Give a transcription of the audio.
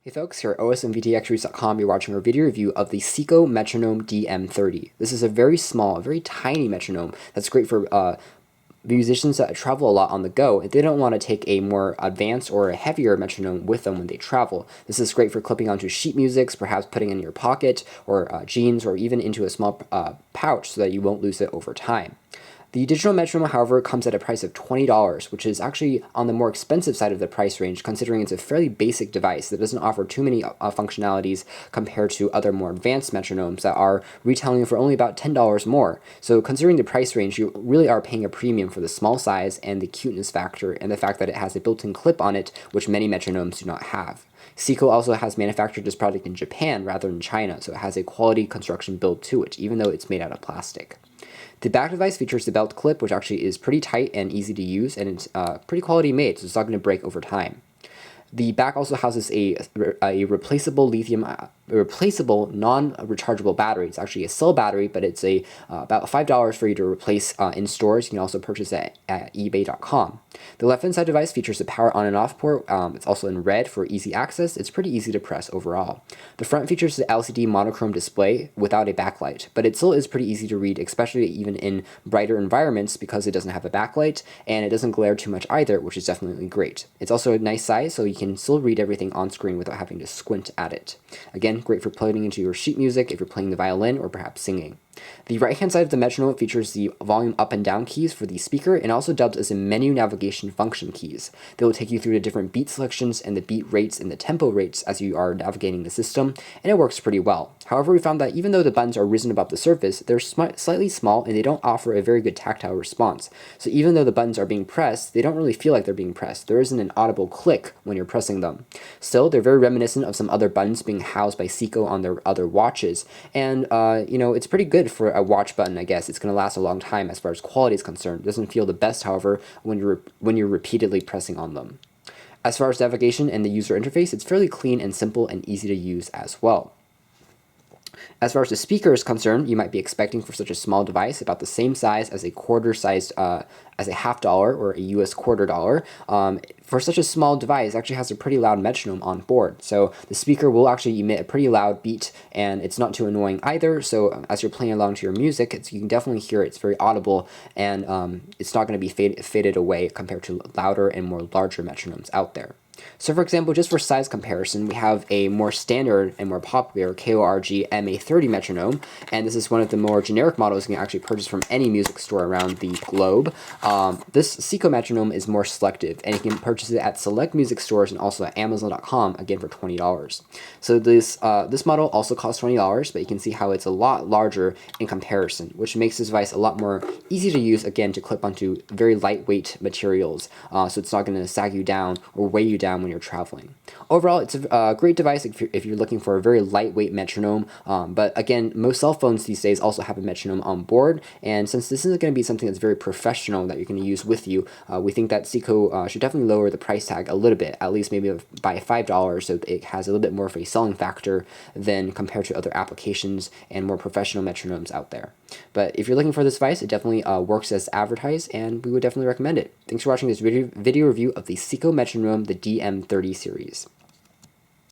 Hey folks, here at osmvtxreviews.com, you're watching our video review of the Seiko Metronome DM30. This is a very small, very tiny metronome that's great for musicians that travel a lot on the go. If they don't want to take a more advanced or a heavier metronome with them when they travel, this is great for clipping onto sheet music, perhaps putting in your pocket or jeans, or even into a small pouch so that you won't lose it over time. The digital metronome, however, comes at a price of $20, which is actually on the more expensive side of the price range, considering it's a fairly basic device that doesn't offer too many functionalities compared to other more advanced metronomes that are retailing for only about $10 more. So considering the price range, you really are paying a premium for the small size and the cuteness factor, and the fact that it has a built-in clip on it, which many metronomes do not have. Seiko also has manufactured this product in Japan rather than China, so it has a quality construction build to it, even though it's made out of plastic. The back device features the belt clip, which actually is pretty tight and easy to use, and it's pretty quality made, so it's not going to break over time. The back also houses a replaceable replaceable non-rechargeable battery. It's actually a cell battery, but it's about $5 for you to replace in stores. You can also purchase it at ebay.com. The left-hand side device features a power on and off port. It's also in red for easy access. It's pretty easy to press overall. The front features the LCD monochrome display without a backlight, but it still is pretty easy to read, especially even in brighter environments, because it doesn't have a backlight and it doesn't glare too much either, which is definitely great. It's also a nice size, so you can still read everything on screen without having to squint at it. Again, great for plugging into your sheet music if you're playing the violin or perhaps singing. The right-hand side of the metronome features the volume up and down keys for the speaker, and also dubbed as the menu navigation function keys. They will take you through the different beat selections and the beat rates and the tempo rates as you are navigating the system, and it works pretty well. However, we found that even though the buttons are risen above the surface, they're slightly small and they don't offer a very good tactile response. So even though the buttons are being pressed, they don't really feel like they're being pressed. There isn't an audible click when you're pressing them. Still, they're very reminiscent of some other buttons being housed by Seiko on their other watches, and it's pretty good for a watch button, I guess. It's going to last a long time as far as quality is concerned. It doesn't feel the best, however, when you're repeatedly pressing on them. As far as navigation and the user interface, it's fairly clean and simple and easy to use as well. As far as the speaker is concerned, you might be expecting for such a small device about the same size as a quarter-sized, as a $50 or a US $quarter. For such a small device, it actually has a pretty loud metronome on board. So the speaker will actually emit a pretty loud beat, and it's not too annoying either. So as you're playing along to your music, you can definitely hear it. It's very audible, and it's not going to be faded away compared to louder and more larger metronomes out there. So for example, just for size comparison, we have a more standard and more popular KORG MA30 metronome, and this is one of the more generic models you can actually purchase from any music store around the globe. This Seiko metronome is more selective, and you can purchase it at select music stores and also at Amazon.com, again for $20. So this model also costs $20, but you can see how it's a lot larger in comparison, which makes this device a lot more easy to use, again, to clip onto very lightweight materials, so it's not going to sag you down or weigh you down when you're traveling. Overall, it's a great device if you're looking for a very lightweight metronome, but again, most cell phones these days also have a metronome on board, and since this isn't going to be something that's very professional that you're going to use with you, we think that Seiko should definitely lower the price tag a little bit, at least maybe by $5, so it has a little bit more of a selling factor than compared to other applications and more professional metronomes out there. But if you're looking for this device, it definitely works as advertised, and we would definitely recommend it. Thanks for watching this video review of the Seiko Metronome, the DM30 series.